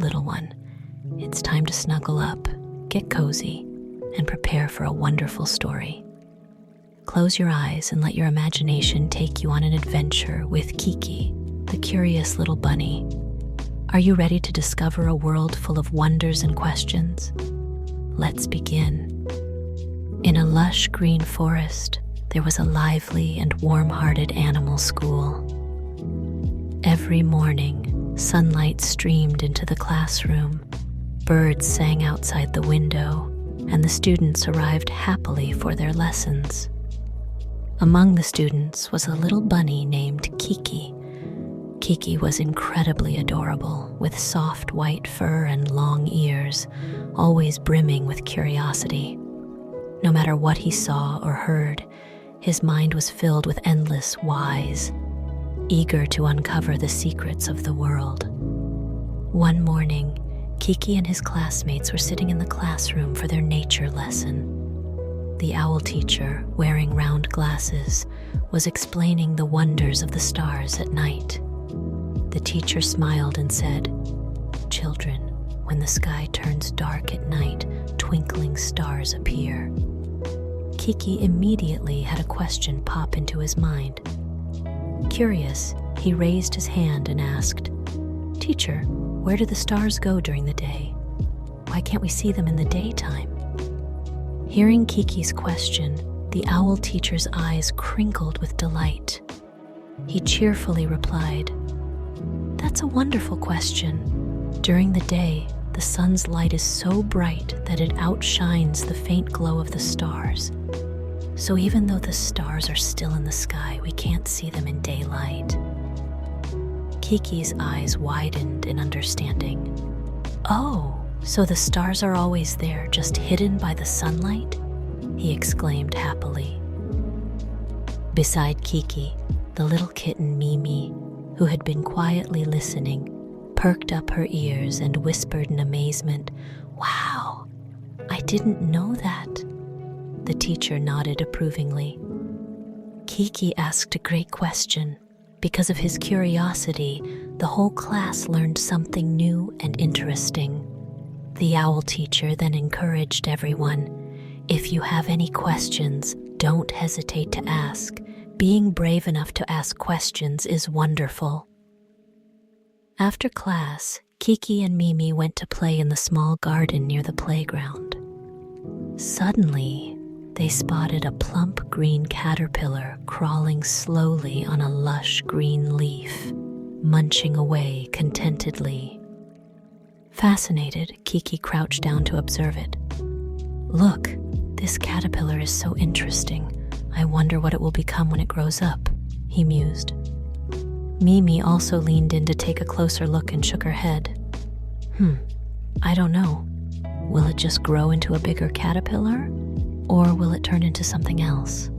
little one. It's time to snuggle up, get cozy, and prepare for a wonderful story. Close your eyes and let your imagination take you on an adventure with Kiki, the curious little bunny. Are you ready to discover a world full of wonders and questions? Let's begin. In a lush green forest, there was a lively and warm-hearted animal school. Every morning, sunlight streamed into the classroom, birds sang outside the window, and the students arrived happily for their lessons. Among the students was a little bunny named Kiki. Kiki was incredibly adorable, with soft white fur and long ears, always brimming with curiosity. No matter what he saw or heard, his mind was filled with endless whys, eager to uncover the secrets of the world. One morning, Kiki and his classmates were sitting in the classroom for their nature lesson. The owl teacher, wearing round glasses, was explaining the wonders of the stars at night. The teacher smiled and said, "Children, when the sky turns dark at night, twinkling stars appear." Kiki immediately had a question pop into his mind. Curious, he raised his hand and asked, "Teacher, where do the stars go during the day? Why can't we see them in the daytime?" Hearing Kiki's question, the owl teacher's eyes crinkled with delight. He cheerfully replied, "That's a wonderful question. During the day, the sun's light is so bright that it outshines the faint glow of the stars. So even though the stars are still in the sky, we can't see them in daylight." Kiki's eyes widened in understanding. "Oh, so the stars are always there, just hidden by the sunlight?" he exclaimed happily. Beside Kiki, the little kitten Mimi, who had been quietly listening, perked up her ears and whispered in amazement, "Wow, I didn't know that." The teacher nodded approvingly. Kiki asked a great question. Because of his curiosity, the whole class learned something new and interesting. The owl teacher then encouraged everyone, "If you have any questions, don't hesitate to ask. Being brave enough to ask questions is wonderful." After class, Kiki and Mimi went to play in the small garden near the playground. Suddenly, they spotted a plump green caterpillar crawling slowly on a lush green leaf, munching away contentedly. Fascinated, Kiki crouched down to observe it. "Look, this caterpillar is so interesting. I wonder what it will become when it grows up," he mused. Mimi also leaned in to take a closer look and shook her head. I don't know. Will it just grow into a bigger caterpillar? Or will it turn into something else?"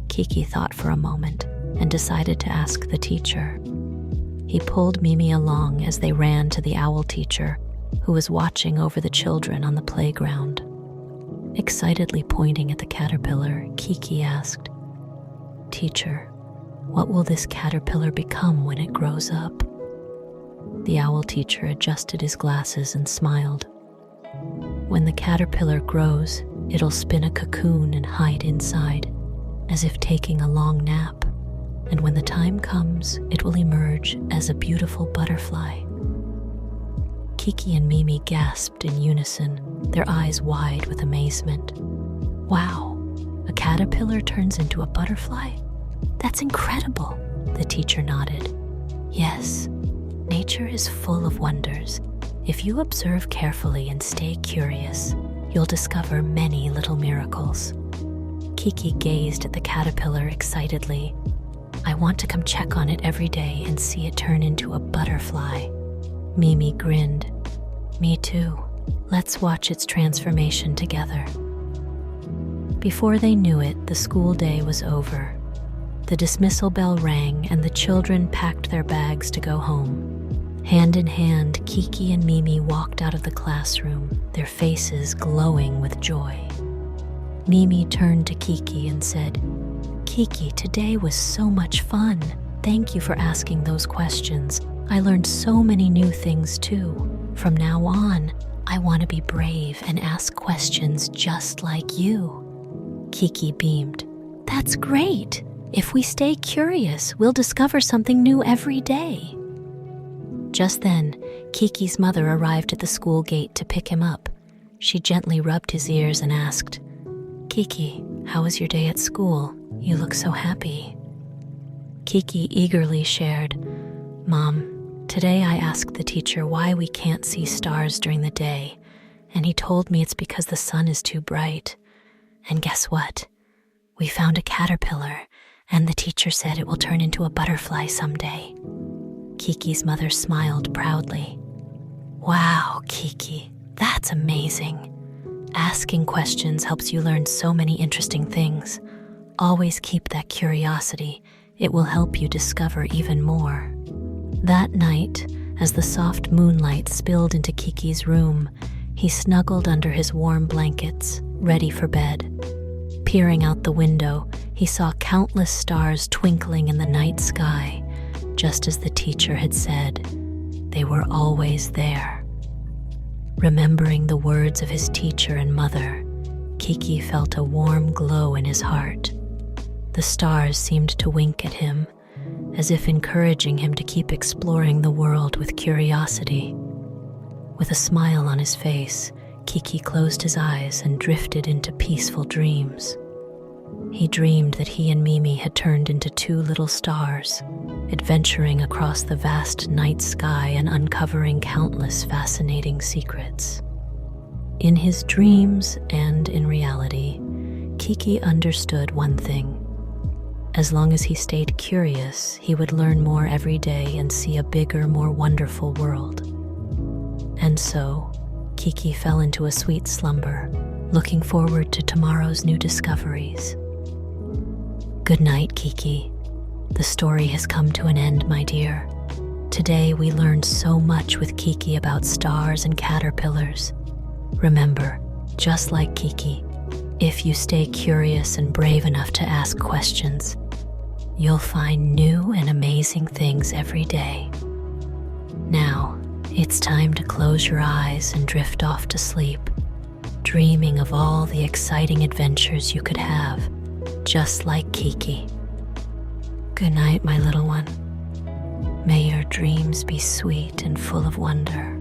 Kiki thought for a moment and decided to ask the teacher. He pulled Mimi along as they ran to the owl teacher, who was watching over the children on the playground. Excitedly pointing at the caterpillar, Kiki asked, "Teacher, what will this caterpillar become when it grows up?" The owl teacher adjusted his glasses and smiled. "When the caterpillar grows, it'll spin a cocoon and hide inside, as if taking a long nap. And when the time comes, it will emerge as a beautiful butterfly." Kiki and Mimi gasped in unison, their eyes wide with amazement. "Wow, a caterpillar turns into a butterfly? That's incredible," the teacher nodded. "Yes, nature is full of wonders. If you observe carefully and stay curious, you'll discover many little miracles." Kiki gazed at the caterpillar excitedly. "I want to come check on it every day and see it turn into a butterfly." Mimi grinned. "Me too. Let's watch its transformation together." Before they knew it, the school day was over. The dismissal bell rang and the children packed their bags to go home. Hand in hand, Kiki and Mimi walked out of the classroom, their faces glowing with joy. Mimi turned to Kiki and said, "Kiki, today was so much fun. Thank you for asking those questions. I learned so many new things too. From now on, I want to be brave and ask questions just like you." Kiki beamed. "That's great! If we stay curious, we'll discover something new every day." Just then, Kiki's mother arrived at the school gate to pick him up. She gently rubbed his ears and asked, "Kiki, how was your day at school? You look so happy." Kiki eagerly shared, "Mom, today I asked the teacher why we can't see stars during the day, and he told me it's because the sun is too bright. And guess what? We found a caterpillar, and the teacher said it will turn into a butterfly someday." Kiki's mother smiled proudly. "Wow, Kiki, that's amazing. Asking questions helps you learn so many interesting things. Always keep that curiosity. It will help you discover even more." That night, as the soft moonlight spilled into Kiki's room, he snuggled under his warm blankets, ready for bed. Peering out the window, he saw countless stars twinkling in the night sky, just as the teacher had said. They were always there. Remembering the words of his teacher and mother, Kiki felt a warm glow in his heart. The stars seemed to wink at him, as if encouraging him to keep exploring the world with curiosity. With a smile on his face, Kiki closed his eyes and drifted into peaceful dreams. He dreamed that he and Mimi had turned into two little stars, adventuring across the vast night sky and uncovering countless fascinating secrets. In his dreams and in reality, Kiki understood one thing. As long as he stayed curious, he would learn more every day and see a bigger, more wonderful world. And so, Kiki fell into a sweet slumber, looking forward to tomorrow's new discoveries. Good night, Kiki. The story has come to an end, my dear. Today we learned so much with Kiki about stars and caterpillars. Remember, just like Kiki, if you stay curious and brave enough to ask questions, you'll find new and amazing things every day. Now, it's time to close your eyes and drift off to sleep, dreaming of all the exciting adventures you could have, just like Kiki. Good night, my little one. May your dreams be sweet and full of wonder.